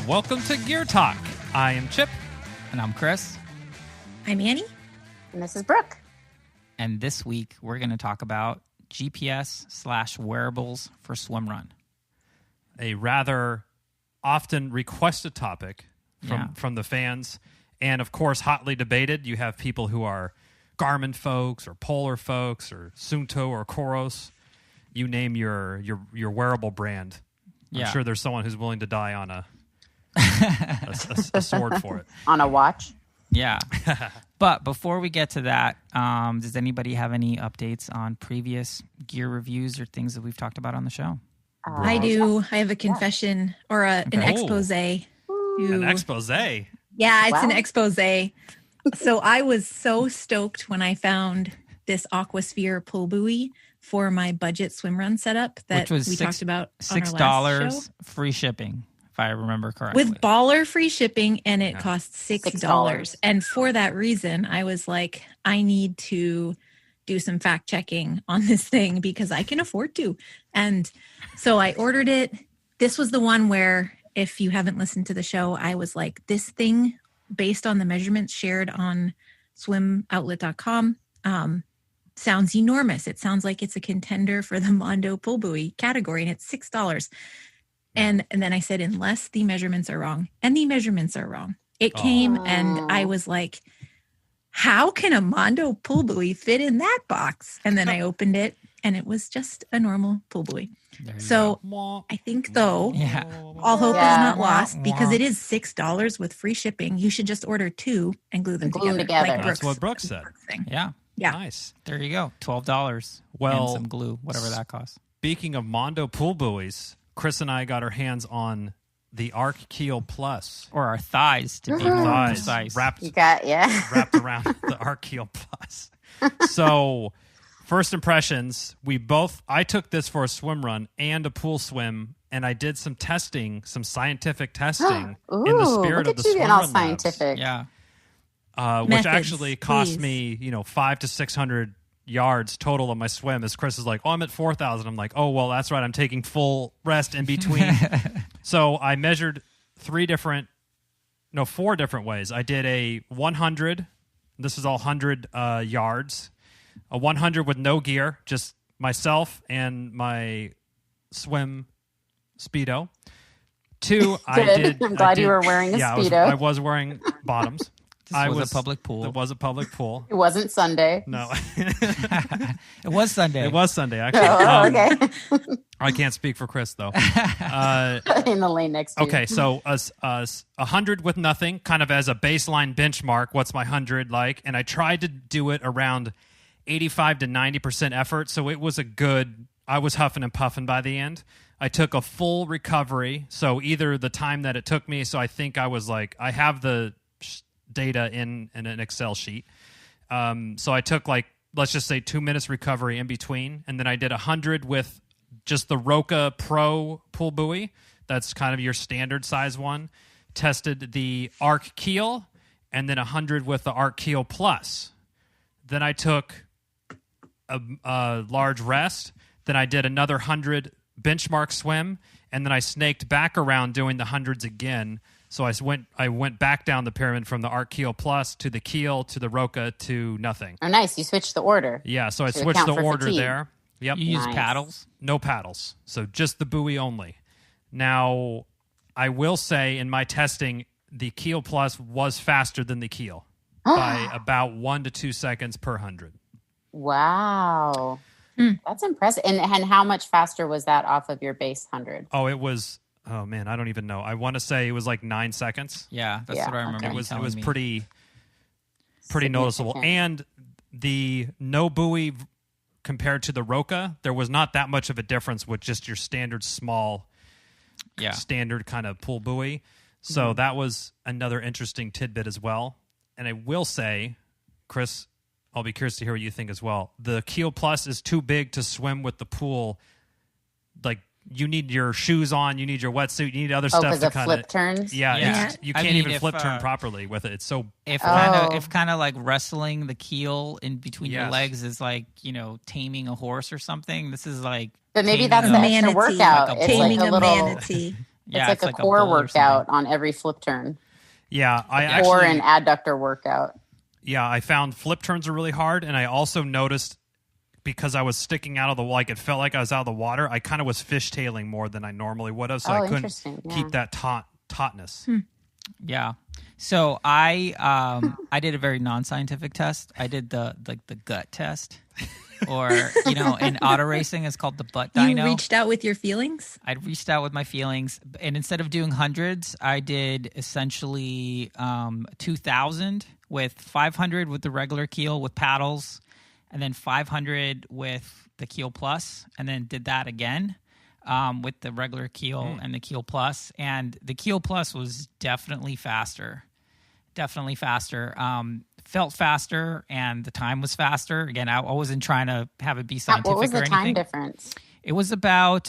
Welcome to Gear Talk. I am Chip. And I'm Chris. I'm Annie. And this is Brooke. And this week, we're going to talk about GPS/wearables for swimrun. A rather often requested topic from the fans. And, of course, hotly debated. You have people who are Garmin folks or Polar folks or Suunto or Coros. You name your wearable brand. I'm sure there's someone who's willing to die on a sword for it. On a watch? Yeah. But before we get to that, does anybody have any updates on previous gear reviews or things that we've talked about on the show? I do. I have a confession or an expose. An expose? Yeah, it's an expose. So I was so stoked when I found this Aquasphere Pullbuoy for my budget swimrun setup that we talked about on our last show. Free shipping. If I remember correctly. With baller free shipping, and it costs $6. And for that reason, I was like, I need to do some fact checking on this thing because I can afford to. And so I ordered it. This was the one where, if you haven't listened to the show, I was like, this thing, based on the measurements shared on swimoutlet.com, sounds enormous. It sounds like it's a contender for the Mondo Pullbuoy category, and it's $6. And then I said, unless the measurements are wrong. And the measurements are wrong. It came and I was like, how can a Mondo Pullbuoy fit in that box? And then I opened it and it was just a normal Pullbuoy. So I think, though, all hope is not lost because it is $6 with free shipping. You should just order two and glue them together. Like That's what Brooke said. Yeah. Nice. There you go. $12. Well, and some glue, whatever that costs. Speaking of Mondo Pullbuoys, Chris and I got our hands on the Ark Keel Plus. Or our thighs, to be more precise. Wrapped around the Ark Keel Plus. So, first impressions, I took this for a swim run and a pool swim, and I did some testing, some scientific testing in the spirit of the Swimrun Labs. Yeah. Which actually cost me, 500 to 600 yards total of my swim. As Chris is like, I'm at 4,000. I'm like, oh, well, that's right. I'm taking full rest in between. So I measured four different ways. I did a 100. This is all 100 yards. A 100 with no gear, just myself and my swim Speedo. Two, I'm glad you were wearing a Speedo. I was wearing bottoms. It was a public pool. It was a public pool. It wasn't Sunday. No. It was Sunday. It was Sunday, actually. Okay. I can't speak for Chris, though. In the lane next to you. Okay, so 100 with nothing, kind of as a baseline benchmark. What's my 100 like? And I tried to do it around 85 to 90% effort, so it was I was huffing and puffing by the end. I took a full recovery, so either the time that it took me, so I think I was like, I have the data in an Excel sheet. So I took let's just say 2 minutes recovery in between. And then I did 100 with just the Roka Pro pull buoy. That's kind of your standard size one. Tested the Ark Keel and then 100 with the Ark Keel Plus. Then I took a large rest. Then I did another 100 benchmark swim. And then I snaked back around doing the hundreds again. So I went back down the pyramid from the Ark Keel Plus to the Keel to the Roka to nothing. Oh, nice. You switched the order. Yeah, so I switched the order fatigue. there. Yep. You use paddles? No paddles. So just the buoy only. Now, I will say in my testing, the Keel Plus was faster than the Keel by about 1 to 2 seconds per 100. Wow. That's impressive. And how much faster was that off of your base 100? Oh, it was... Oh, man, I don't even know. I want to say it was like 9 seconds. Yeah, that's what I remember. It was pretty noticeable. And the no buoy compared to the Roka, there was not that much of a difference with just your standard small, standard kind of pull buoy. So that was another interesting tidbit as well. And I will say, Chris, I'll be curious to hear what you think as well. The Keel Plus is too big to swim with the pool, like you need your shoes on, you need your wetsuit, you need other stuff to because of kind flip turns. Yeah, you can't even if, flip turn properly with it. It's so if kind of like wrestling the keel in between your Yes. legs is like taming a horse or something. This is like, But maybe that's the taming extra workout. Like It's Taming like a a little. manatee. yeah, It's like a bull core or something. workout on every flip turn, or an adductor workout. Yeah, I found flip turns are really hard, and I also noticed because I was sticking out of the like it felt like I was out of the water. I kind of was fishtailing more than I normally would have, so I couldn't keep that tautness. Yeah. So I did a very non-scientific test. I did the gut test, or in auto racing it's called the butt dyno. You reached out with your feelings? I reached out with my feelings, and instead of doing hundreds, I did essentially 2,000 with 500 with the regular keel with paddles, and then 500 with the keel plus, and then did that again with the regular keel and the keel plus. And the keel plus was definitely faster. Felt faster, and the time was faster. Again, I wasn't trying to have it be scientific or anything. What was the time difference? It was about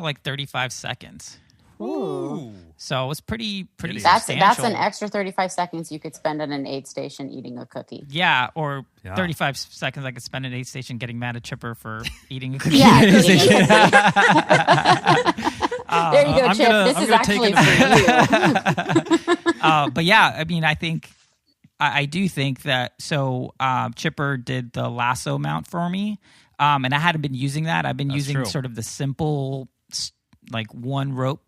like 35 seconds. Ooh. So it was pretty That's substantial. an extra 35 seconds you could spend at an aid station eating a cookie. Yeah, or 35 seconds I could spend at an aid station getting mad at Chipper for eating a cookie. Yeah, at an aid station. There you go, Chip. This is actually for you. But yeah, I mean, I do think that. So Chipper did the lasso mount for me, and I hadn't been using that. I've been using sort of the simple, like one rope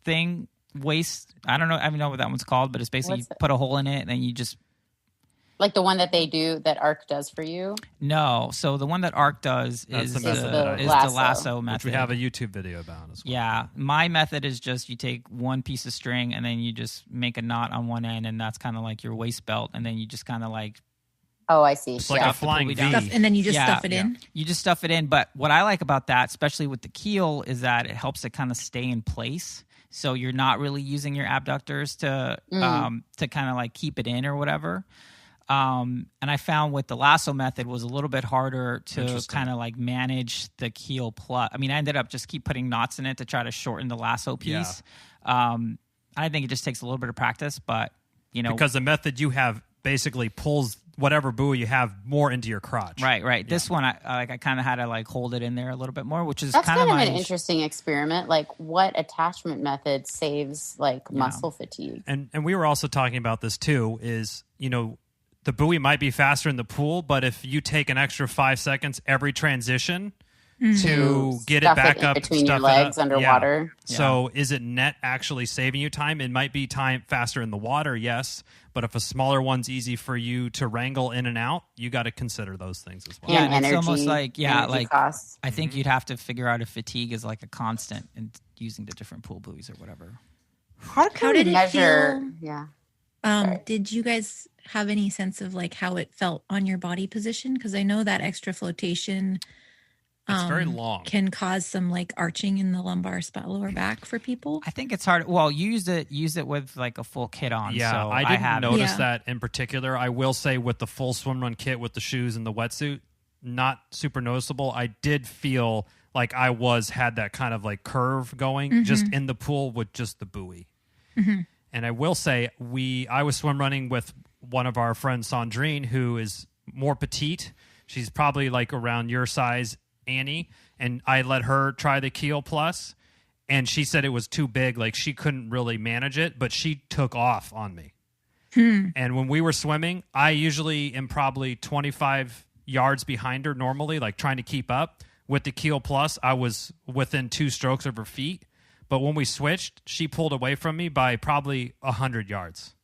thing. Waist. I don't know what that one's called, but it's basically you put a hole in it and then you just like the one that Ark does for you. No, so the one that Ark does is the lasso method, which we have a YouTube video about as well. Yeah, my method is just you take one piece of string and then you just make a knot on one end, and that's kind of like your waist belt, and then you just kind of like. Oh, I see. It's like a flying V. And then you just stuff it in? You just stuff it in. But what I like about that, especially with the keel, is that it helps it kind of stay in place. So you're not really using your abductors to kind of like keep it in or whatever. And I found with the lasso method was a little bit harder to kind of like manage the keel plus. I mean, I ended up just keep putting knots in it to try to shorten the lasso piece. I think it just takes a little bit of practice, but because the method you have basically pulls whatever buoy you have more into your crotch. Right. Yeah. This one, I kind of had to like hold it in there a little bit more, which is that's kind of an interesting experiment. Like, what attachment method saves like muscle fatigue? And we were also talking about this too. Is the buoy might be faster in the pool, but if you take an extra 5 seconds every transition to get it back up between your legs underwater. Yeah. So is it net actually saving you time? It might be time faster in the water, yes, but if a smaller one's easy for you to wrangle in and out, you got to consider those things as well. Yeah, and it's almost like costs. I think you'd have to figure out if fatigue is like a constant in using the different pool buoys or whatever. How did it measure? Yeah. Did you guys have any sense of like how it felt on your body position? Because I know that extra flotation it's very long. Can cause some like arching in the lumbar spine, lower back for people. I think it's hard. Well, use it with like a full kit on. Yeah, so I didn't notice that in particular. I will say with the full swimrun kit with the shoes and the wetsuit, not super noticeable. I did feel like I had that kind of like curve going just in the pool with just the buoy. Mm-hmm. And I will say I was swim running with one of our friends, Sandrine, who is more petite. She's probably like around your size, Annie, and I let her try the keel plus, and she said it was too big, like she couldn't really manage it, but she took off on me. And when we were swimming, I usually am probably 25 yards behind her normally, like trying to keep up. With the keel plus, I was within 2 strokes of her feet, but when we switched, she pulled away from me by probably 100 yards.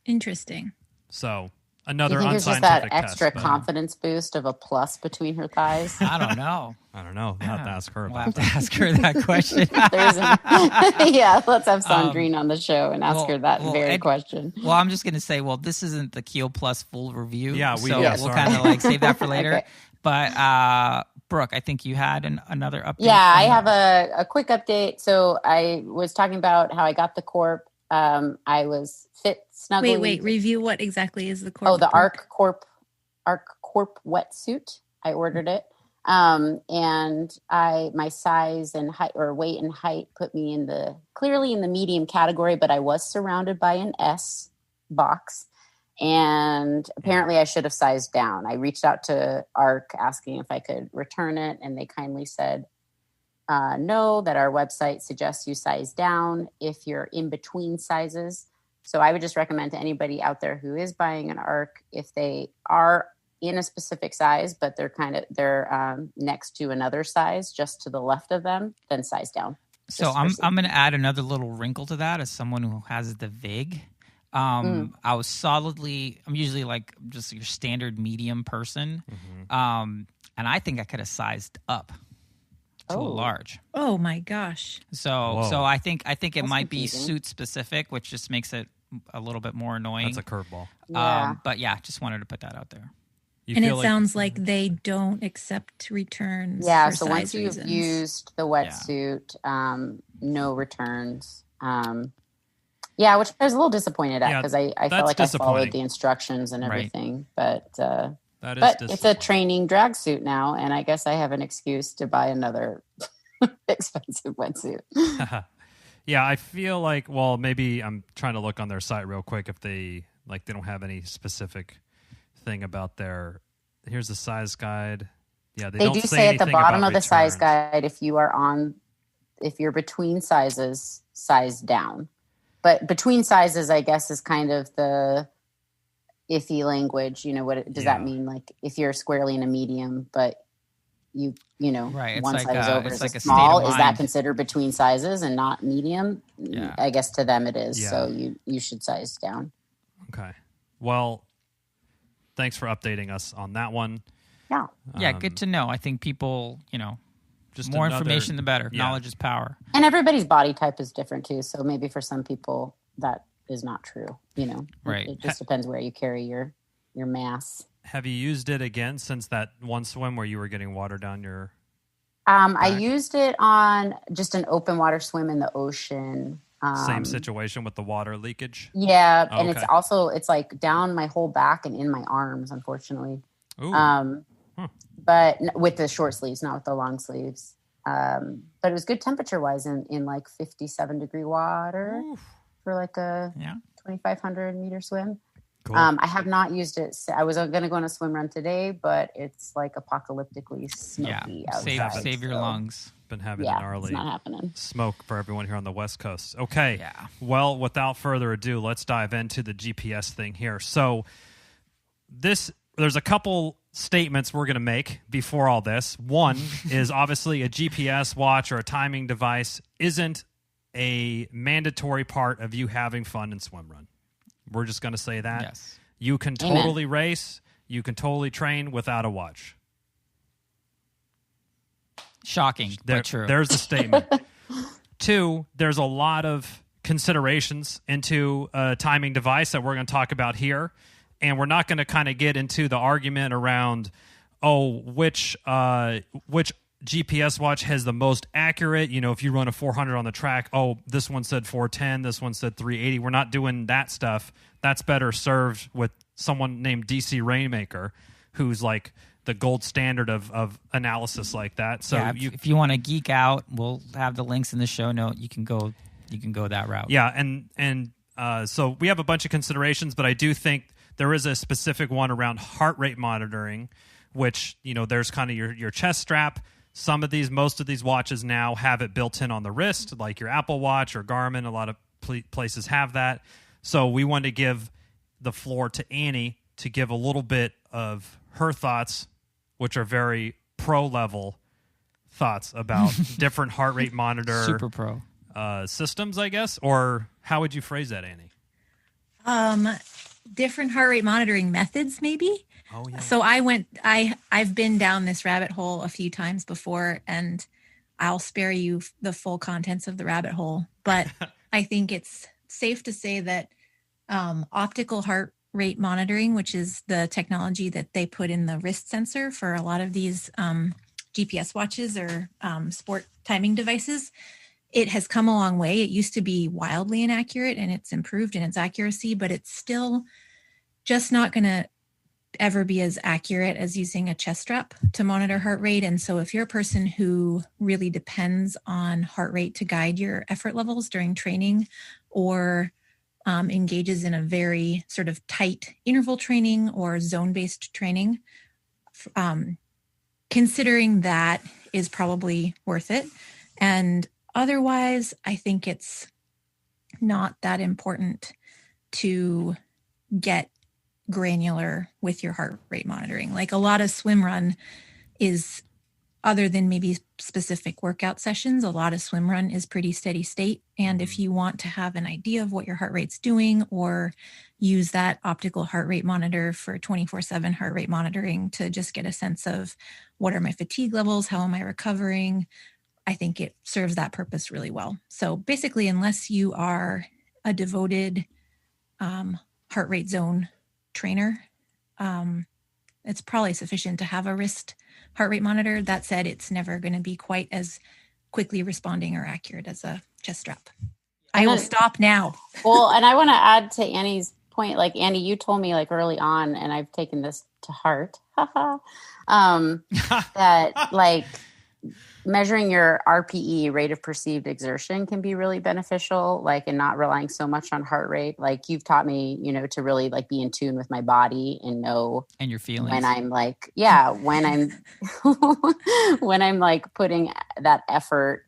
Interesting. So another unscientific test. You think it's just that extra confidence boost of a plus between her thighs? I don't know. I'll have to ask her. We'll have to ask her that question. Yeah, let's have Sandrine on the show and ask her that very question. Well, I'm just going to say, this isn't the Keel Plus full review. Yeah, we'll kind of like save that for later. Okay. But Brooke, I think you had another update. Yeah, I have a quick update. So I was talking about how I got the KORP. I was fit, snugly. Wait, review what exactly is the KORP? Oh, the Ark KORP wetsuit. I ordered it. And my size and height, or weight and height, put me clearly in the medium category, but I was surrounded by an S box. And apparently I should have sized down. I reached out to Ark asking if I could return it, and they kindly said, no, that our website suggests you size down if you're in between sizes. So I would just recommend to anybody out there who is buying an Ark, if they are in a specific size, but they're next to another size just to the left of them, then size down. So I'm going to add another little wrinkle to that as someone who has the VIGG. I'm usually like just your standard medium person. And I think I could have sized up to a large. Oh my gosh. So I think it might be suit specific, which just makes it a little bit more annoying. That's a curveball. Yeah. But yeah, just wanted to put that out there. And it sounds like they don't accept returns. Yeah, for so size once you've reasons. used the wetsuit, no returns. Which I was a little disappointed at, because I felt like I followed the instructions and everything. Right. But it's a training drag suit now, and I guess I have an excuse to buy another expensive wetsuit. Yeah, I feel like, well, maybe I'm trying to look on their site real quick if they don't have any specific thing about here's the size guide. Yeah, they don't do say say at the bottom of the size returns. guide, if you're between sizes, size down. But between sizes, I guess, is kind of the iffy language. What does that mean? Like if you're squarely in a medium, but right, one like size over it's is like a a small, state of is that mind. considered between sizes and not medium? Yeah. I guess to them it is. Yeah. So you should size down. Okay. Well, thanks for updating us on that one. Yeah. Yeah, good to know. I think people, Just more another- information the better. yeah. Knowledge is power. And everybody's body type is different too. So maybe for some people that is not true. Right. It just depends where you carry your mass. Have you used it again since that one swim where you were getting water down your... I used it on just an open water swim in the ocean. Same situation with the water leakage? Yeah, Oh, and okay. it's like down my whole back and in my arms, unfortunately. Ooh. But with the short sleeves, not with the long sleeves. But it was good temperature wise in like 57 degree water for like a 2,500 meter swim. Cool. I have not used it. I was going to go on a swim run today, but it's like apocalyptically smoky outside. Save your lungs. Been having a gnarly it's not happening. smoke for everyone here on the West Coast. Okay. Yeah. Well, without further ado, let's dive into the GPS thing here. So there's a couple statements we're going to make before all this. One is obviously a GPS watch or a timing device isn't a mandatory part of you having fun in swim run. We're just going to say that. Yes. You can totally race. You can totally train without a watch. Shocking, but true. There's the statement. Two, there's a lot of considerations into a timing device that we're going to talk about here. And we're not going to kind of get into the argument around, which GPS watch has the most accurate. If you run a 400 on the track, this one said 410, this one said 380. We're not doing that stuff. That's better served with someone named DC Rainmaker, who's like the gold standard of analysis like that. So if you want to geek out, we'll have the links in the show note. You can go that route. Yeah, and so we have a bunch of considerations, but I do think there is a specific one around heart rate monitoring, which, there's kind of your chest strap. Most of these watches now have it built in on the wrist, like your Apple Watch or Garmin. A lot of places have that. So we wanted to give the floor to Annie to give a little bit of her thoughts, which are very pro-level thoughts about different heart rate monitor Super pro systems, I guess. Or how would you phrase that, Annie? Different heart rate monitoring methods, maybe. Oh yeah. So I've been down this rabbit hole a few times before, and I'll spare you the full contents of the rabbit hole. But I think it's safe to say that optical heart rate monitoring, which is the technology that they put in the wrist sensor for a lot of these GPS watches or sport timing devices, it has come a long way. It used to be wildly inaccurate, and it's improved in its accuracy, but it's still just not going to ever be as accurate as using a chest strap to monitor heart rate. And so if you're a person who really depends on heart rate to guide your effort levels during training, or engages in a very sort of tight interval training or zone-based training, considering that is probably worth it. And otherwise, I think it's not that important to get granular with your heart rate monitoring. Like a lot of swim run is, other than maybe specific workout sessions, a lot of swim run is pretty steady state. And if you want to have an idea of what your heart rate's doing, or use that optical heart rate monitor for 24/7 heart rate monitoring to just get a sense of what are my fatigue levels, how am I recovering, I think it serves that purpose really well. So basically, unless you are a devoted heart rate zone trainer, it's probably sufficient to have a wrist heart rate monitor. That said, it's never going to be quite as quickly responding or accurate as a chest strap. I will stop now. Well, and I want to add to Annie's point. Like, Annie, you told me like early on, and I've taken this to heart, that like measuring your RPE, rate of perceived exertion, can be really beneficial, like, and not relying so much on heart rate. Like, you've taught me, you know, to really like be in tune with my body and know, and your feelings, when I'm like, when I'm when I'm like putting that effort,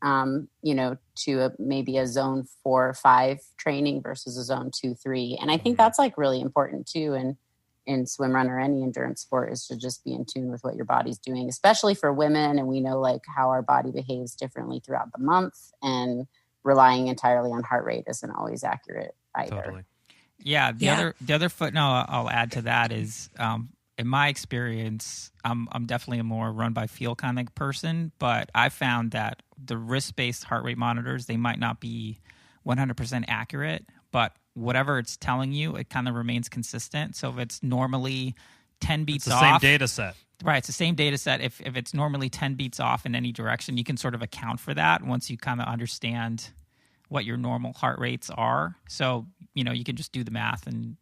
you know, to maybe a zone 4 or 5 training versus a zone 2, 3. And I think that's like really important too. And in swim run or any endurance sport, is to just be in tune with what your body's doing, especially for women. And we know like how our body behaves differently throughout the month, and relying entirely on heart rate isn't always accurate either. Totally. Yeah. The other footnote I'll add to that is, in my experience, I'm definitely a more run by feel kind of person, but I found that the wrist-based heart rate monitors, they might not be 100% accurate, but whatever it's telling you, it kind of remains consistent. So if it's normally 10 beats off. It's the same data set. Right. It's the same data set. If it's normally 10 beats off in any direction, you can sort of account for that once you kind of understand what your normal heart rates are. So, you know, you can just do the math and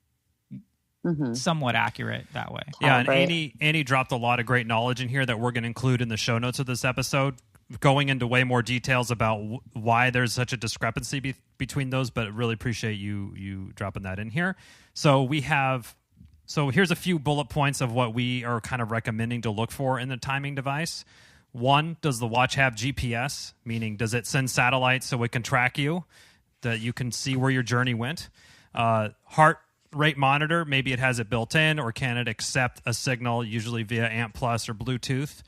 somewhat accurate that way. Yeah, and Annie dropped a lot of great knowledge in here that we're going to include in the show notes of this episode, going into way more details about why there's such a discrepancy between those, but really appreciate you dropping that in here. So here's a few bullet points of what we are kind of recommending to look for in the timing device. 1, does the watch have GPS? Meaning, does it send satellites so it can track you, that you can see where your journey went? Heart rate monitor, maybe it has it built in, or can it accept a signal, usually via ANT Plus or Bluetooth,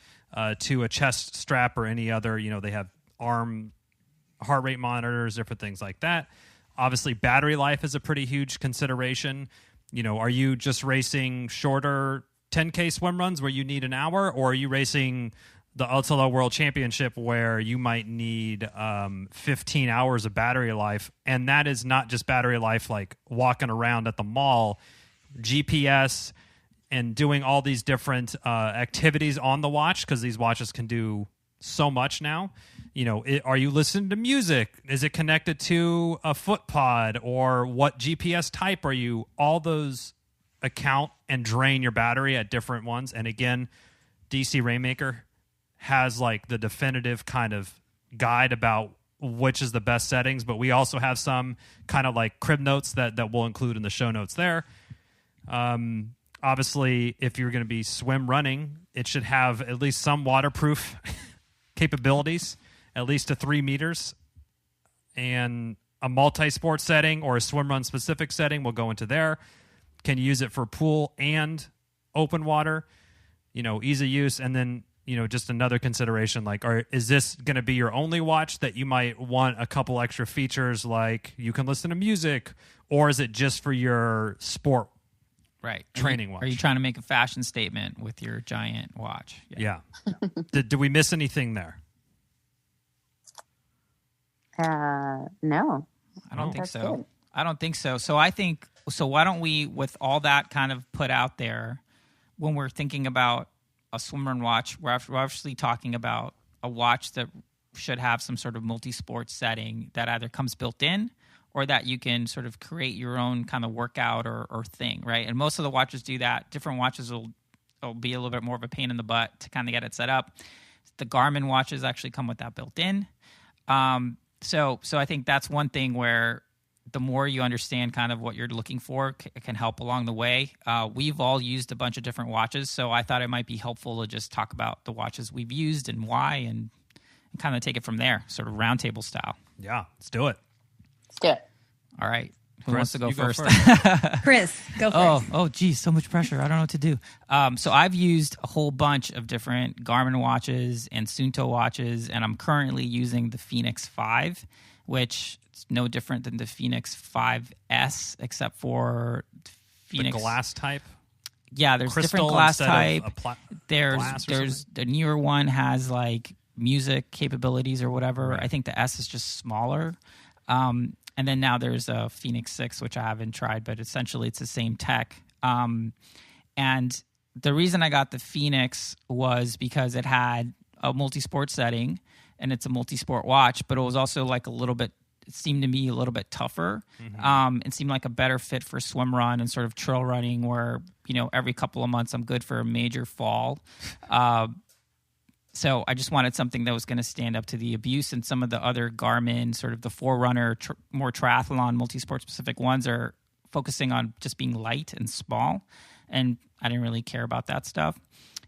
to a chest strap or any other, you know, they have arm heart rate monitors, different things like that. Obviously, battery life is a pretty huge consideration. You know, are you just racing shorter 10K swim runs where you need an hour, or are you racing the Ultra World Championship where you might need 15 hours of battery life? And that is not just battery life like walking around at the mall. GPS and doing all these different activities on the watch, because these watches can do so much now. You know, are you listening to music? Is it connected to a foot pod, or what GPS type are you? All those account and drain your battery at different ones. And again, DC Rainmaker has like the definitive kind of guide about which is the best settings, but we also have some kind of like crib notes that we'll include in the show notes there. Obviously, if you're going to be swim running, it should have at least some waterproof capabilities, at least to 3 meters. And a multi-sport setting or a swim run specific setting will go into there. Can use it for pool and open water, you know, ease of use. And then, you know, just another consideration, like, is this going to be your only watch that you might want a couple extra features, like you can listen to music, or is it just for your sport training watch? Are you trying to make a fashion statement with your giant watch? Yeah. Did we miss anything there? No. I don't think so. Good. I don't think so. So why don't we, with all that kind of put out there, when we're thinking about a swimrun watch, we're obviously talking about a watch that should have some sort of multi-sport setting that either comes built in or that you can sort of create your own kind of workout or thing, right? And most of the watches do that. Different watches will be a little bit more of a pain in the butt to kind of get it set up. The Garmin watches actually come with that built in. So I think that's one thing where the more you understand kind of what you're looking for, it can help along the way. We've all used a bunch of different watches, so I thought it might be helpful to just talk about the watches we've used and why, and kind of take it from there, sort of roundtable style. Yeah, let's do it. Let's do it. All right. Who Chris, wants to go you first? Chris, go first. Geez, so much pressure. I don't know what to do. So I've used a whole bunch of different Garmin watches and Suunto watches, and I'm currently using the Fenix 5, which is no different than the Fenix 5S, except for Fenix. The glass type? Yeah, there's Crystal different glass instead of type. glass or There's something? the newer one has like music capabilities or whatever. Right. I think the S is just smaller. And then now there's a Fenix 6, which I haven't tried, but essentially it's the same tech. And the reason I got the Fenix was because it had a multi-sport setting, and it's a multi-sport watch, but it was also like it seemed to me a little bit tougher. It seemed like a better fit for swim run and sort of trail running where, every couple of months I'm good for a major fall. So I just wanted something that was going to stand up to the abuse, and some of the other Garmin, sort of the Forerunner, more triathlon, multi-sport specific ones are focusing on just being light and small, and I didn't really care about that stuff.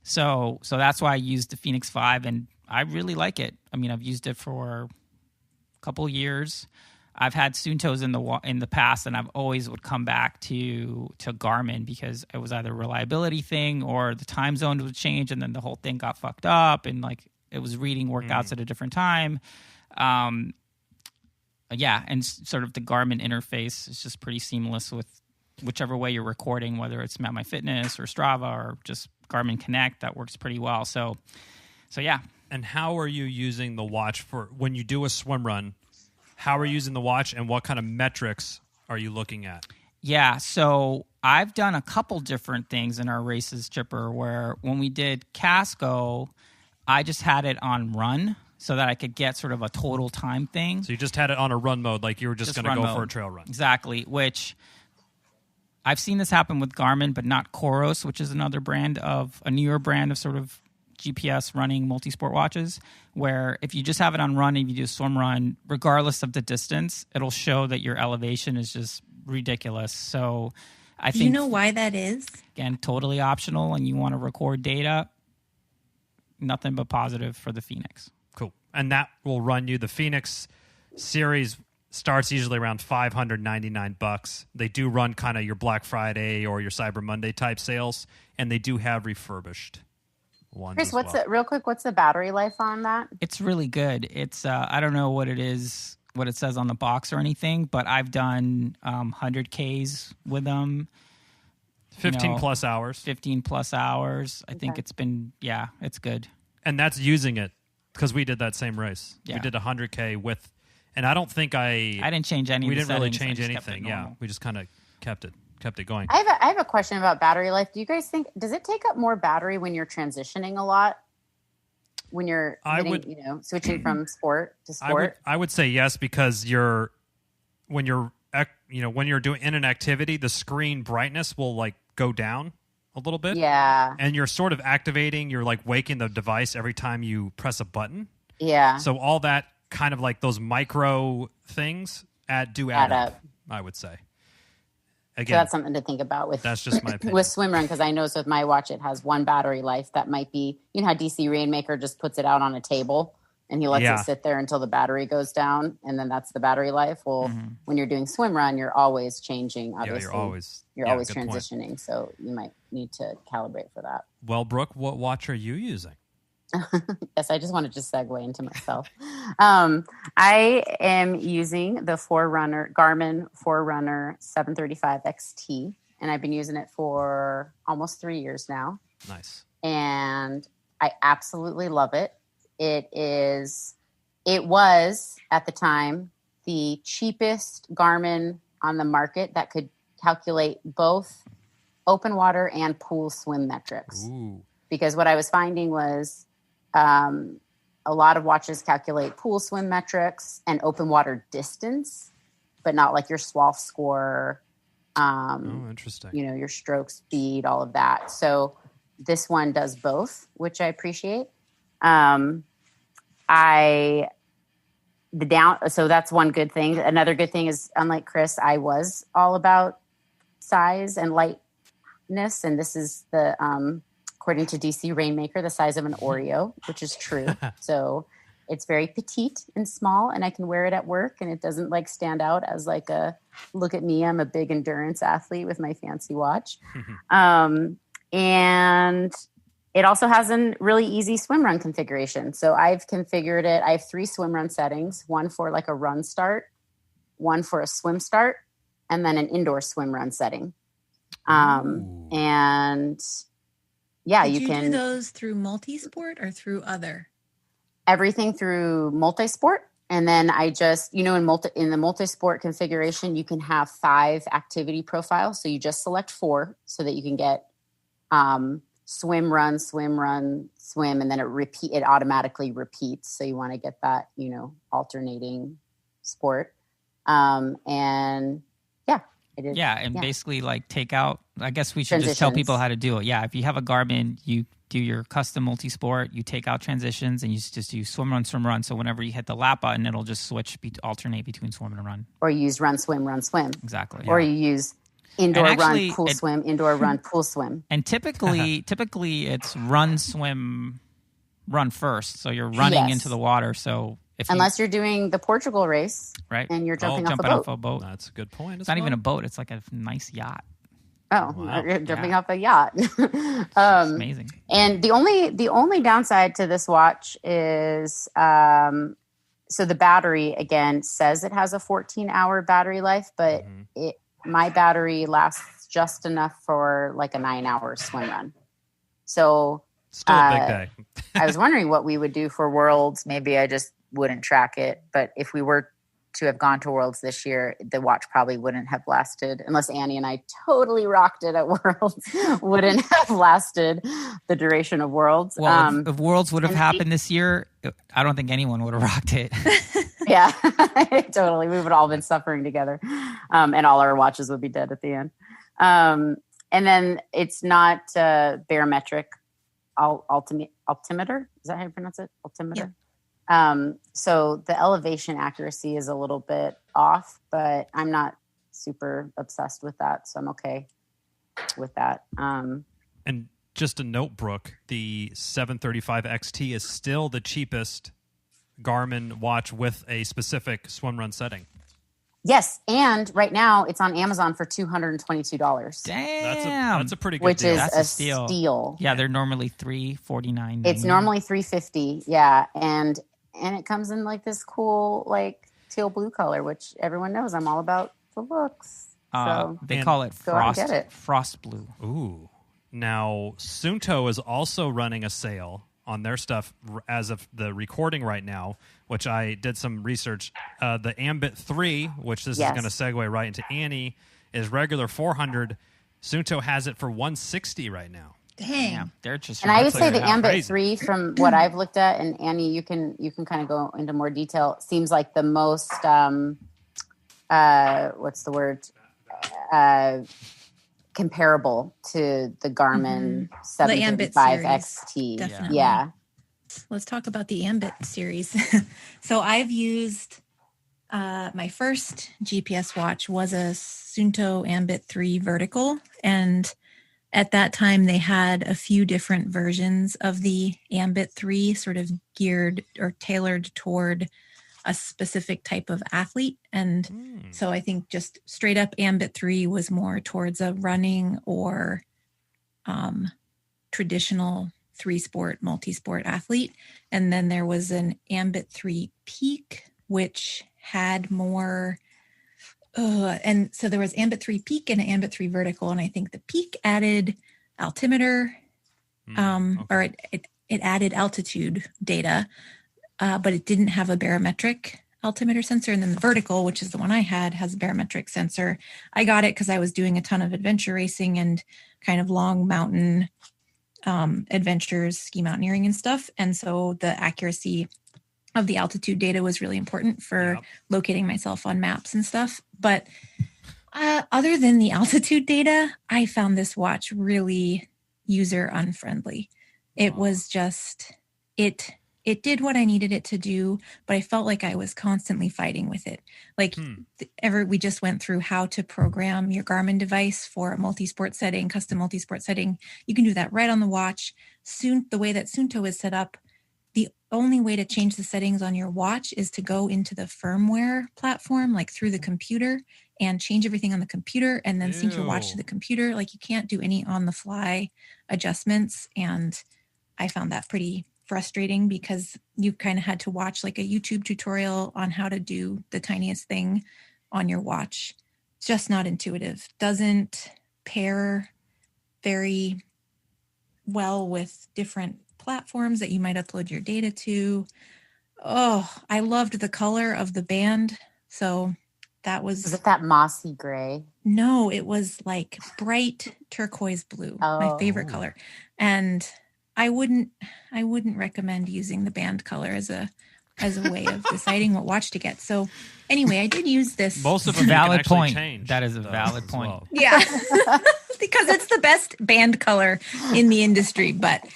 So that's why I used the Fenix 5, and I really like it. I mean, I've used it for a couple years. I've had Suuntos in the past, and I've always would come back to Garmin because it was either a reliability thing or the time zone would change, and then the whole thing got fucked up, and like it was reading workouts at a different time. And sort of the Garmin interface is just pretty seamless with whichever way you're recording, whether it's MapMyFitness or Strava or just Garmin Connect. That works pretty well. So yeah. And how are you using the watch for when you do a swim run? How are you using the watch, and what kind of metrics are you looking at? Yeah, so I've done a couple different things in our races, Chipper, where when we did Casco, I just had it on run so that I could get sort of a total time thing. So you just had it on a run mode, like you were just going to go mode. for a trail run. Exactly, which I've seen this happen with Garmin, but not Coros, which is a newer brand of sort of GPS running multi-sport watches, where if you just have it on run and you do a swim run, regardless of the distance, it'll show that your elevation is just ridiculous. So I think, you know why that is? Again, totally optional, and you want to record data, nothing but positive for the Fenix. Cool. And that will run you. The Fenix series starts usually around $599. They do run kind of your Black Friday or your Cyber Monday type sales, and they do have refurbished ones. Chris, what's the battery life on that? It's really good. It's I don't know what it is, what it says on the box or anything, but I've done 100Ks with them. 15 plus hours. 15 plus hours. I think it's been, it's good. And that's using it because we did that same race. Yeah. We did 100K with, and I don't think I didn't change any of the we didn't really settings. change I just kept it anything. Yeah. normal. We just kind of kept it going. I have a question about battery life. Do you guys think, does it take up more battery when you're transitioning a lot? When you're switching from sport to sport? I would say yes, because when you're doing in an activity, the screen brightness will like go down a little bit. Yeah. And you're sort of you're like waking the device every time you press a button. Yeah. So all that kind of like those micro things add up, I would say. Again, so that's something to think about with. That's just my opinion. With Swimrun, because I know with my watch it has one battery life that might be, how DC Rainmaker just puts it out on a table and he lets it sit there until the battery goes down, and then that's the battery life. Well, when you're doing Swimrun, you're always changing. Obviously, you're always transitioning, point. So you might need to calibrate for that. Well, Brooke, what watch are you using? Yes, I just wanted to segue into myself. I am using the Garmin Forerunner 735 XT, and I've been using it for almost 3 years now. Nice. And I absolutely love it. It was at the time the cheapest Garmin on the market that could calculate both open water and pool swim metrics. Ooh. Because what I was finding was a lot of watches calculate pool swim metrics and open water distance, but not like your SWALF score, interesting. you know, your stroke speed, all of that. So this one does both, which I appreciate. So that's one good thing. Another good thing is, unlike Chris, I was all about size and lightness. And this is the, according to DC Rainmaker, the size of an Oreo, which is true. So it's very petite and small, and I can wear it at work, and it doesn't like stand out as like a, look at me, I'm a big endurance athlete with my fancy watch. And it also has a really easy swim run configuration. So I've configured it. I have 3 swim run settings, one for like a run start, one for a swim start, and then an indoor swim run setting. And yeah, Did you can do those through multi-sport or through other? Everything through multi-sport. And then I just, you know, in the multi-sport configuration, you can have 5 activity profiles. So you just select 4 so that you can get swim, run, swim, and then it automatically repeats. So you want to get that, you know, alternating sport. And yeah, it is. Yeah. And basically like take out, I guess we should just tell people how to do it. Yeah. If you have a Garmin, you do your custom multi-sport, you take out transitions and you just use swim, run. So whenever you hit the lap button, it'll just alternate between swim and run. Or you use run, swim. Exactly. Or you use indoor run, pool swim, indoor run, pool swim. And typically it's run, swim, run first. So you're running into the water. So unless you're doing the Portugal race, right, and you're jumping off a boat. That's a good point. It's not even a boat. It's like a nice yacht. Oh, wow. You're jumping off a yacht. It's amazing. And the only downside to this watch is, so the battery, again, says it has a 14-hour battery life, but my battery lasts just enough for like a 9-hour swim run. So still a big day. I was wondering what we would do for Worlds. Maybe I just wouldn't track it. But if we were to have gone to Worlds this year, the watch probably wouldn't have lasted, unless Annie and I totally rocked it at Worlds, wouldn't have lasted the duration of Worlds. Well, if Worlds would have happened this year, I don't think anyone would have rocked it. Yeah, totally. We would all been suffering together, and all our watches would be dead at the end. And then it's not barometric altimeter. Is that how you pronounce it? Altimeter. Yeah. So the elevation accuracy is a little bit off, but I'm not super obsessed with that. So I'm okay with that. And just a note, Brooke, the 735 XT is still the cheapest Garmin watch with a specific swim run setting. Yes. And right now it's on Amazon for $222. Damn. That's a pretty good deal. Which is a steal. Yeah. They're normally $349. It's normally $350. Yeah. And it comes in like this cool, like teal blue color, which everyone knows I'm all about the looks. So they call it frost blue. Ooh. Now, Suunto is also running a sale on their stuff as of the recording right now, which I did some research. The Ambit 3, which this is going to segue right into Annie, is regular $400. Suunto has it for $160 right now. Dang. Yeah, they're just. And I would say the Ambit 3, from what I've looked at, and Annie, you can kind of go into more detail, seems like the most, what's the word? Comparable to the Garmin 735 XT. Definitely. Yeah. Let's talk about the Ambit series. So I've used my first GPS watch was a Suunto Ambit 3 vertical, and at that time they had a few different versions of the Ambit 3 sort of geared or tailored toward a specific type of athlete. And so I think just straight up Ambit 3 was more towards a running or traditional 3-sport, multi-sport athlete. And then there was an Ambit 3 Peak, which had more, and so there was Ambit 3 Peak and an Ambit 3 Vertical. And I think the Peak added altimeter, or it added altitude data, but it didn't have a barometric altimeter sensor. And then the Vertical, which is the one I had, has a barometric sensor. I got it because I was doing a ton of adventure racing and kind of long mountain adventures, ski mountaineering and stuff. And so the accuracy of the altitude data was really important for locating myself on maps and stuff. But other than the altitude data, I found this watch really user unfriendly. It was just, it did what I needed it to do, but I felt like I was constantly fighting with it. Like we just went through how to program your Garmin device for a multi-sport setting, custom multi-sport setting. You can do that right on the watch. Soon, the way that Suunto is set up, the only way to change the settings on your watch is to go into the firmware platform, like through the computer, and change everything on the computer and then sync your watch to the computer. Like you can't do any on the fly adjustments. And I found that pretty frustrating because you kind of had to watch like a YouTube tutorial on how to do the tiniest thing on your watch. It's just not intuitive. Doesn't pair very well with different platforms that you might upload your data to. Oh, I loved the color of the band. So that was it that mossy gray? No, it was like bright turquoise blue, my favorite color. And I wouldn't recommend using the band color as a way of deciding what watch to get. So anyway, I did use this. Most of them valid point. Change, that is a valid point. Well. Yeah. Because it's the best band color in the industry. But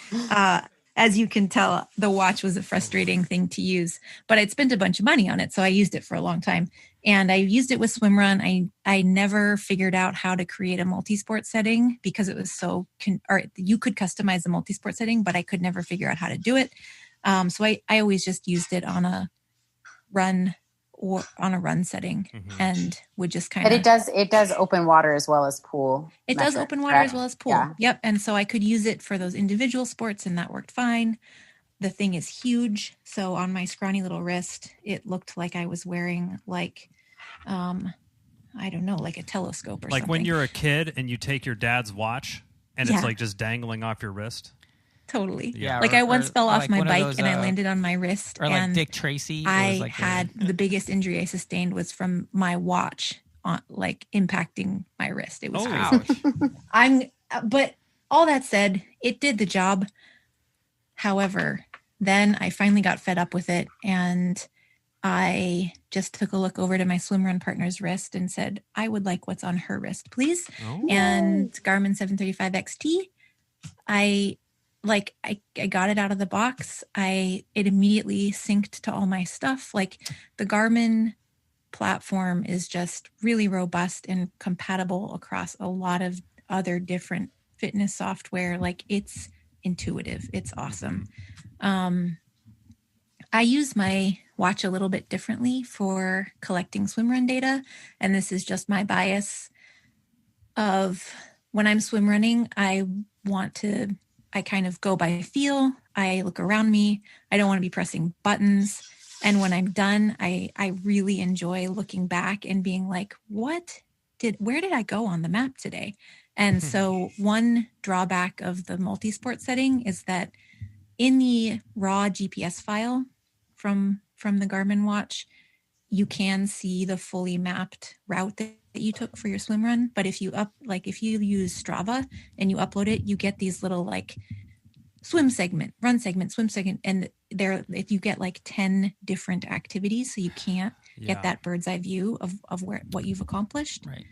as you can tell, the watch was a frustrating thing to use. But I'd spent a bunch of money on it, so I used it for a long time. And I used it with Swimrun. I never figured out how to create a multi-sport setting because it was so, or you could customize the multi-sport setting, but I could never figure out how to do it. So I always just used it on a run setting and would just kind of. But it does open water as well as pool. It does open water as well as pool. Yeah. Yep. And so I could use it for those individual sports and that worked fine. The thing is huge. So on my scrawny little wrist, it looked like I was wearing like, I don't know, like a telescope or something. Like when you're a kid and you take your dad's watch and it's like just dangling off your wrist. Totally. Yeah. Like I once fell off my bike and I landed on my wrist. Or like and Dick Tracy. I had the biggest injury I sustained was from my watch like impacting my wrist. It was crazy. But all that said, it did the job. However, then I finally got fed up with it and I just took a look over to my swimrun partner's wrist and said, I would like what's on her wrist, please. Oh. And Garmin 735 XT, I got it out of the box. It immediately synced to all my stuff. Like the Garmin platform is just really robust and compatible across a lot of other different fitness software. Like it's intuitive. It's awesome. I use my watch a little bit differently for collecting swimrun data. And this is just my bias of when I'm swimrunning, I kind of go by feel. I look around me. I don't want to be pressing buttons. And when I'm done, I really enjoy looking back and being like, where did I go on the map today? And so one drawback of the multi-sport setting is that in the raw GPS file from the Garmin watch, you can see the fully mapped route that you took for your swim run. But if you use Strava and you upload it, you get these little like swim segment, run segment, swim segment, and if you get like 10 different activities, so you can't get that bird's eye view of what you've accomplished. Right.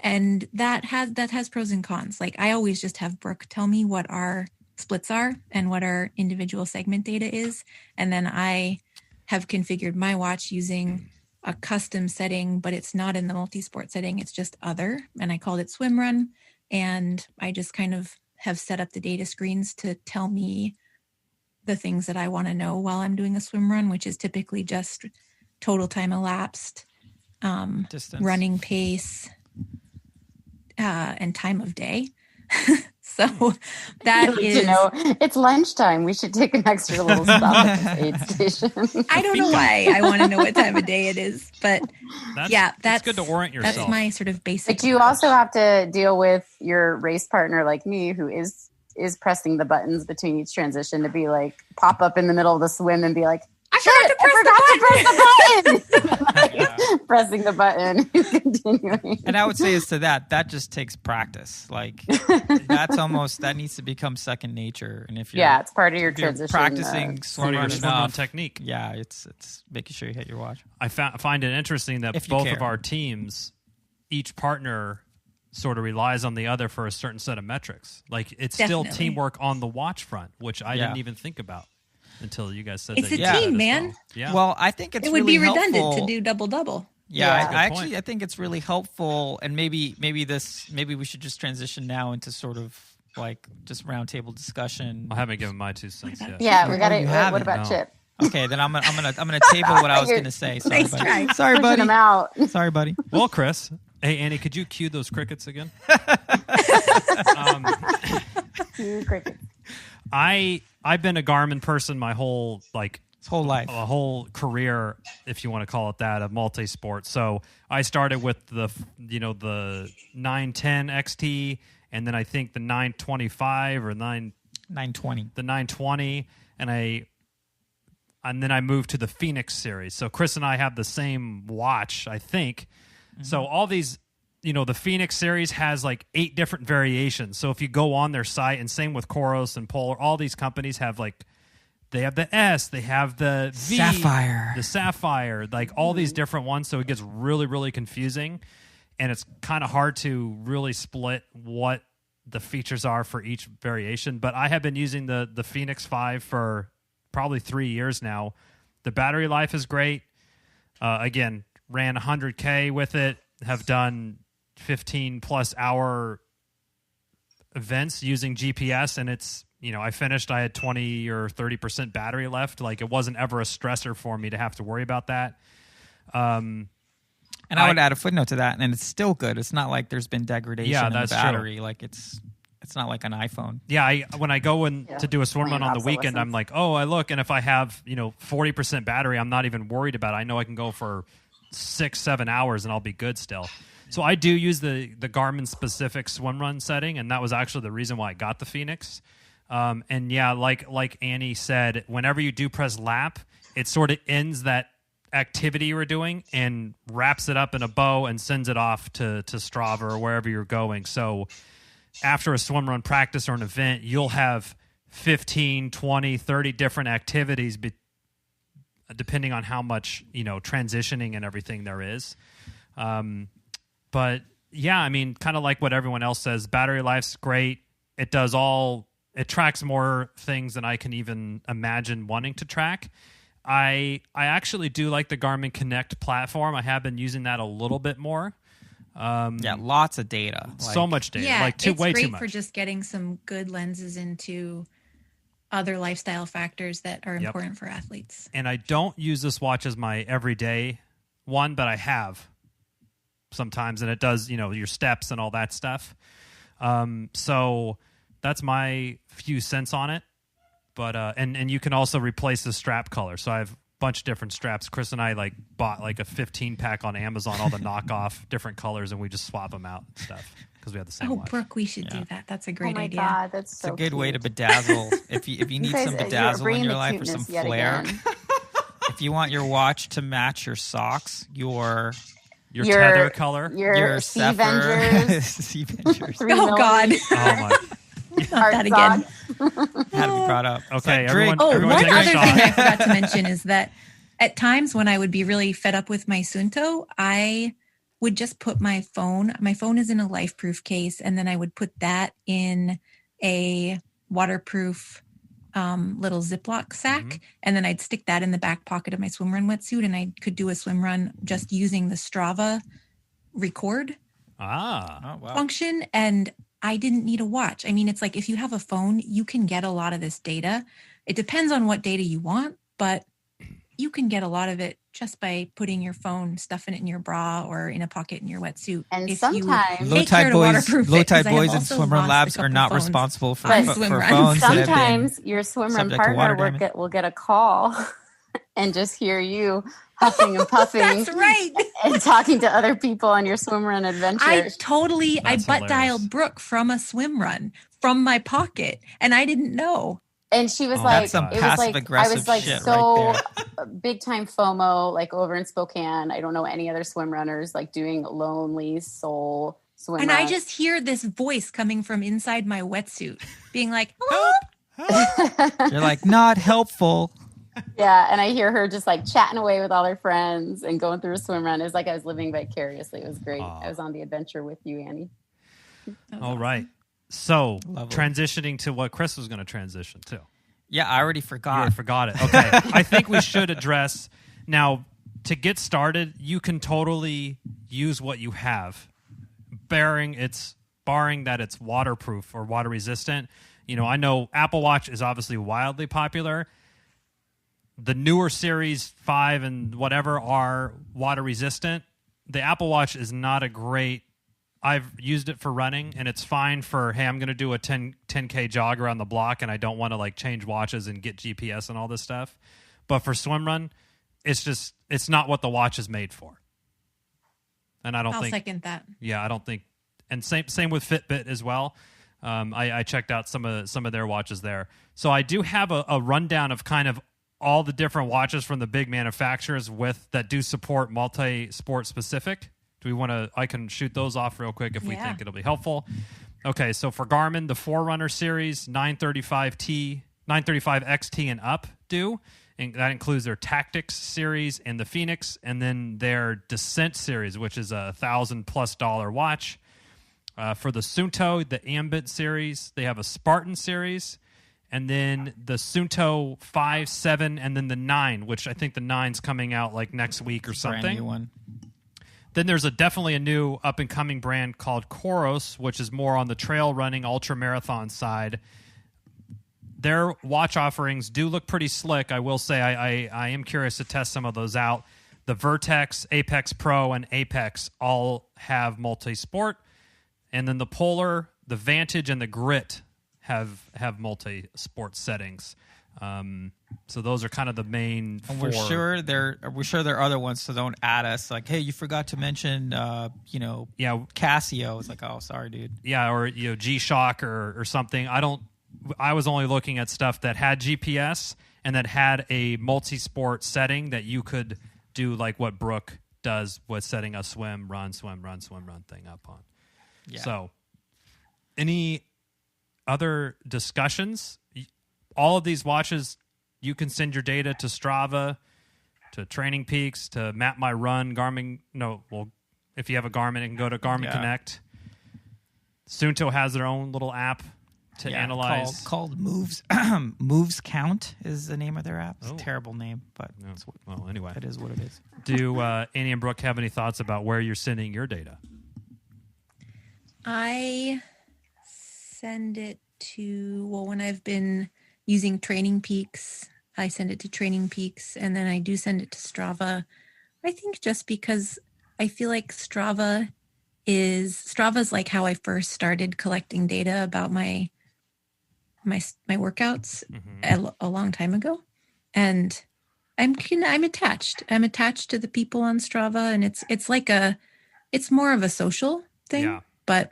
And that has pros and cons. Like I always just have Brooke tell me what our splits are and what our individual segment data is. And then I have configured my watch using a custom setting, but it's not in the multi-sport setting. It's just other. And I called it Swimrun. And I just kind of have set up the data screens to tell me the things that I want to know while I'm doing a swim run, which is typically just total time elapsed, running pace, and time of day. So that is, it's lunchtime. We should take an extra little stop at the aid station. I don't know why I want to know what time of day it is, but that's good to orient yourself. That's my sort of basic. But you also have to deal with your race partner like me, who is pressing the buttons between each transition to be like pop up in the middle of the swim and be like, I forgot to press the button. pressing the button. He's continuing. And I would say is to that just takes practice. Like that needs to become second nature. And if you're it's part of your transition. Practicing swimrun technique. Yeah, it's making sure you hit your watch. I find it interesting that both of our teams, each partner sort of relies on the other for a certain set of metrics. Like it's still teamwork on the watch front, which I didn't even think about until you guys said it's that. It's a team, man. Well. Yeah. Well, I think it would be redundant to do double. Yeah, I think it's really helpful, and maybe we should just transition now into sort of like just roundtable discussion. I haven't given my 2 cents yet. Yeah, we got it. What about Chip? Okay, then I'm gonna table what I was gonna say. Sorry, nice buddy. try. Sorry, buddy. Him out. Sorry, buddy. Well, Chris. Hey, Annie, could you cue those crickets again? Cue crickets. I've been a Garmin person my whole life, a whole career, if you want to call it that, of multi-sport. So I started with the 910 XT, and then I think the 925 or 920, the 920, and then I moved to the Phoenix series. So Chris and I have the same watch, I think. Mm-hmm. So all these, the Phoenix series has like 8 different variations. So if you go on their site, and same with Coros and Polar, all these companies have they have the S, they have the V, the Sapphire, like all these different ones. So it gets really, really confusing, and it's kind of hard to really split what the features are for each variation. But I have been using the Phoenix 5 for probably 3 years now. The battery life is great. Again, ran 100K with it, have done 15 plus hour events using GPS, and it's, I finished, I had 20 or 30% battery left. Like it wasn't ever a stressor for me to have to worry about that. And I would add a footnote to that, and it's still good. It's not like there's been degradation in the battery. True. Like it's not like an iPhone. Yeah, when I go in to do a swim run on the weekend, I'm like, oh, I look, and if I have 40% battery, I'm not even worried about it. I know I can go for 6-7 hours and I'll be good still. So I do use the Garmin specific swim run setting, and that was actually the reason why I got the Phoenix. And yeah, like Annie said, whenever you do press lap, it sort of ends that activity you were doing and wraps it up in a bow and sends it off to Strava or wherever you're going. So after a swim run practice or an event, you'll have 15, 20, 30 different activities depending on how much, transitioning and everything there is. But yeah, I mean, kind of like what everyone else says, battery life's great. It tracks more things than I can even imagine wanting to track. I actually do like the Garmin Connect platform. I have been using that a little bit more. Lots of data. So much data. Yeah, way too much. It's great for just getting some good lenses into other lifestyle factors that are important for athletes. And I don't use this watch as my everyday one, but I have sometimes, and it does, your steps and all that stuff. So that's my few cents on it. But and you can also replace the strap color. So I have a bunch of different straps. Chris and I bought a 15-pack on Amazon, all the knockoff different colors, and we just swap them out and stuff because we have the same watch. Brooke, we should do that. That's a great idea. Oh my God, that's so It's a good cute. way to bedazzle. If you need some bedazzle in your life or some flair. If you want your watch to match your socks, your tether color, your Sea Vengers. Sea Vengers. Oh God. Oh my. Not that again. Had to be brought up. Okay, everyone. Everyone one take a other shot. thing I forgot to mention is that at times when I would be really fed up with my Suunto, I would just put my phone. My phone is in a LifeProof case, and then I would put that in a waterproof little Ziploc sack, and then I'd stick that in the back pocket of my swimrun wetsuit, and I could do a swim run just using the Strava record function, and I didn't need a watch. I mean, it's like if you have a phone, you can get a lot of this data. It depends on what data you want, but you can get a lot of it just by putting your phone, stuffing it in your bra or in a pocket in your wetsuit. And if sometimes Low Tide Boyz and Swimrun Labs are not responsible for phones. Sometimes your swimrun partner will get a call and just hear you huffing and puffing. That's right. And talking to other people on your swimrun adventures. I butt dialed Brooke from a swim run from my pocket, and I didn't know. And she was That's some it was passive aggressive I was like shit so right big time FOMO, like over in Spokane. I don't know any other swim runners like doing lonely soul swim And runs. I just hear this voice coming from inside my wetsuit being like, hello. You're like, not helpful. Yeah, and I hear her just like chatting away with all her friends and going through a swim run. It was like I was living vicariously. It was great. I was on the adventure with you, Annie. All right. So Lovely. transitioning to what Chris was going to transition to. Yeah, I already You forgot. already forgot it. Okay. I think we should address now to get started, you can totally use what you have, barring that it's waterproof or water resistant. You know, I know Apple Watch is obviously wildly popular. The newer Series 5 and whatever are water resistant. The Apple Watch is not a great. I've used it for running, and it's fine for, hey, I'm going to do a 10K jog around the block, and I don't want to like change watches and get GPS and all this stuff. But for swim run, it's not what the watch is made for. And I'll second that. Yeah, I don't think. And same with Fitbit as well. I checked out some of their watches there. So I do have a rundown of kind of all the different watches from the big manufacturers that do support multi-sport specific. Do we want to? I can shoot those off real quick if we think it'll be helpful. Okay, so for Garmin, the Forerunner series 935XT and up do. And that includes their Tactics series and the Phoenix, and then their Descent series, which is a $1,000+ watch. For the Suunto, the Ambit series, they have a Spartan series, and then the Suunto 5, 7, and then the 9, which I think the 9's coming out like next week or something. Brand new one. Then there's definitely a new up-and-coming brand called Koros, which is more on the trail running ultra-marathon side. Their watch offerings do look pretty slick. I will say I am curious to test some of those out. The Vertex, Apex Pro, and Apex all have multi-sport. And then the Polar, the Vantage, and the Grit have multi-sport settings. So those are kind of the main And four. we're sure there are other ones, so don't add us. Like, hey, you forgot to mention, Casio. It's like, oh, sorry, dude. Yeah, or G-Shock or something. I was only looking at stuff that had GPS and that had a multi-sport setting that you could do like what Brooke does with setting a swim, run thing up on. Yeah. So, any other discussions? All of these watches, you can send your data to Strava, to Training Peaks, to Map My Run, Garmin. If you have a Garmin, it can go to Garmin Connect. Suunto has their own little app to analyze. Called Moves. Moves Count is the name of their app. It's a terrible name, but Anyway, it is what it is. Do Annie and Brooke have any thoughts about where you're sending your data? I send it to, when I've been using Training Peaks, I send it to Training Peaks, and then I do send it to Strava. I think just because I feel like Strava's like how I first started collecting data about my workouts a long time ago. And I'm attached. I'm attached to the people on Strava, and it's more of a social thing, but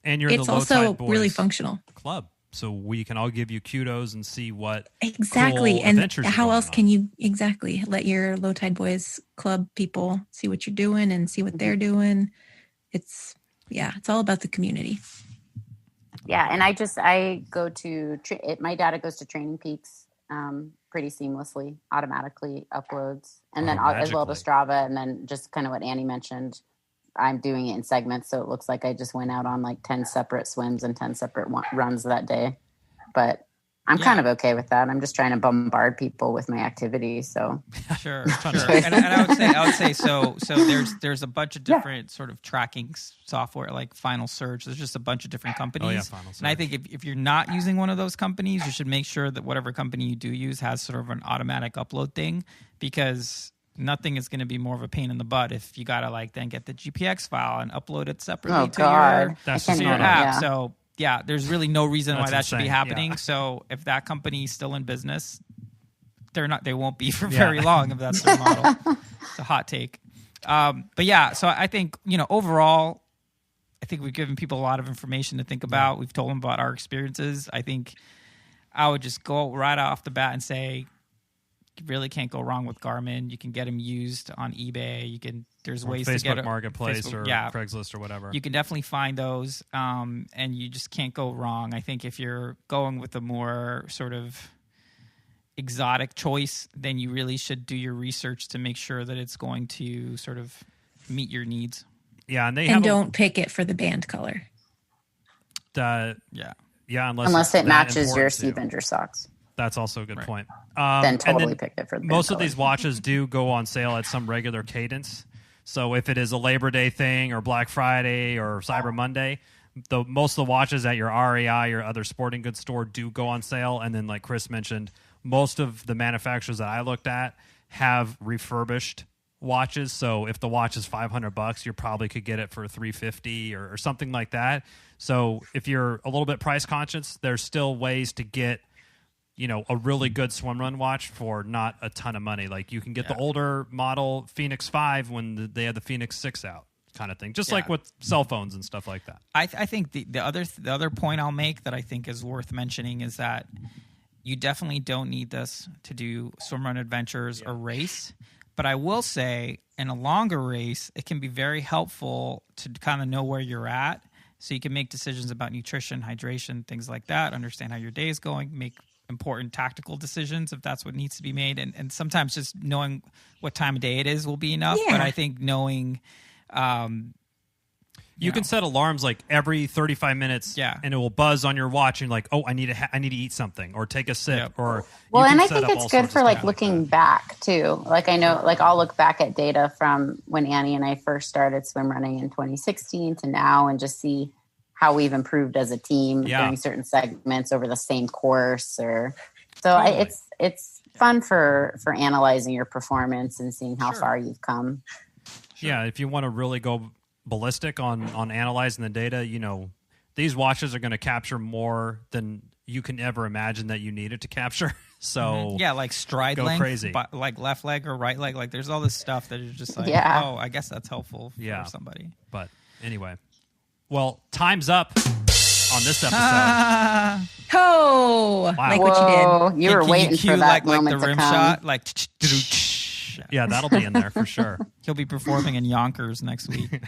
and you're it's in the also Boyz really functional club. So we can all give you kudos and see what exactly cool and adventures how you're else going can you exactly let your Low Tide Boys club people see what you're doing and see what they're doing. It's all about the community. Yeah, and I go to my data goes to Training Peaks pretty seamlessly, automatically uploads, and then as well to Strava, and then just kind of what Annie mentioned. I'm doing it in segments, so it looks like I just went out on like 10 separate swims and 10 separate runs that day. But I'm kind of okay with that. I'm just trying to bombard people with my activity. So sure. And I would say so there's a bunch of different sort of tracking software like Final Search. There's just a bunch of different companies. Final Search. And I think if you're not using one of those companies, you should make sure that whatever company you do use has sort of an automatic upload thing, because nothing is going to be more of a pain in the butt if you got to then get the GPX file and upload it separately to your app. Yeah. So there's really no reason why that should be happening. Yeah. So if that company is still in business, they won't be for very long if that's their model. It's a hot take. So I think, overall, I think we've given people a lot of information to think about. We've told them about our experiences. I think I would just go right off the bat and say, you really can't go wrong with Garmin. You can get them used on eBay. There's ways to get Facebook Marketplace or Craigslist or whatever. You can definitely find those, and you just can't go wrong. I think if you're going with a more sort of exotic choice, then you really should do your research to make sure that it's going to sort of meet your needs. Yeah, and don't pick it for the band color. Unless it matches your Seavenger socks. That's also a good point. Then totally pick it for the band most color. of these watches do go on sale at some regular cadence. So if it is a Labor Day thing or Black Friday or Cyber Monday, most of the watches at your REI or other sporting goods store do go on sale. And then, like Chris mentioned, most of the manufacturers that I looked at have refurbished watches. So if the watch is $500, you probably could get it for $350 or something like that. So if you're a little bit price conscious, there's still ways to get, a really good swimrun watch for not a ton of money. Like you can get the older model Phoenix 5 when they had the Phoenix 6 out, kind of thing. Just like with cell phones and stuff like that. I think the other point I'll make that I think is worth mentioning is that you definitely don't need this to do swimrun adventures or race. But I will say, in a longer race, it can be very helpful to kind of know where you're at, so you can make decisions about nutrition, hydration, things like that, understand how your day is going, make important tactical decisions if that's what needs to be made. And sometimes just knowing what time of day it is will be enough. Yeah. But I think knowing... You can set alarms like every 35 minutes, and it will buzz on your watch. And you're like, oh, I need to eat something or take a sip. Or and I think it's good for like looking back too. Like I know, like I'll look back at data from when Annie and I first started swim running in 2016 to now, and just see how we've improved as a team during certain segments over the same course. It's fun for analyzing your performance and seeing how far you've come. Yeah, if you want to really go ballistic on analyzing the data, these watches are going to capture more than you can ever imagine that you needed to capture. So like stride length, crazy. Like left leg or right leg. Like there's all this stuff that is just like, oh, I guess that's helpful for somebody. But anyway, well, time's up on this episode. Wow. Like what you did. You were waiting for that moment like the to rim come. shot, like. Yeah, that'll be in there for sure. He'll be performing in Yonkers next week.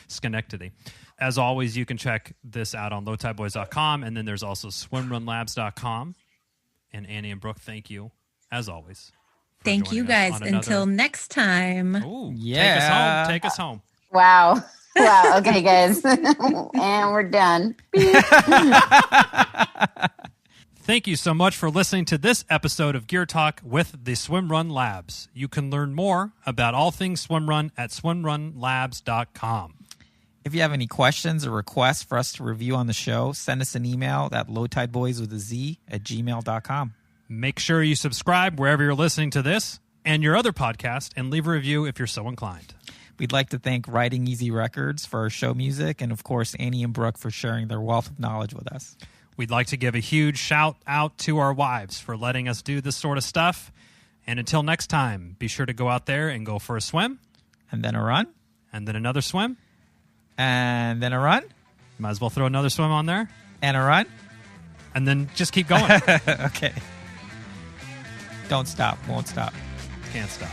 Schenectady. As always, you can check this out on lowtideboys.com, and then there's also swimrunlabs.com. And Annie and Brooke, thank you, as always. Thank you guys. Until next time. Ooh, yeah. Take us home. Wow. Okay, guys. And we're done. Thank you so much for listening to this episode of Gear Talk with the Swimrun Labs. You can learn more about all things swimrun at swimrunlabs.com. If you have any questions or requests for us to review on the show, send us an email at lowtideboys@gmail.com. Make sure you subscribe wherever you're listening to this and your other podcast, and leave a review if you're so inclined. We'd like to thank Writing Easy Records for our show music, and of course Annie and Brooke for sharing their wealth of knowledge with us. We'd like to give a huge shout out to our wives for letting us do this sort of stuff. And until next time, be sure to go out there and go for a swim. And then a run. And then another swim. And then a run. Might as well throw another swim on there. And a run. And then just keep going. Okay. Don't stop. Won't stop. Can't stop.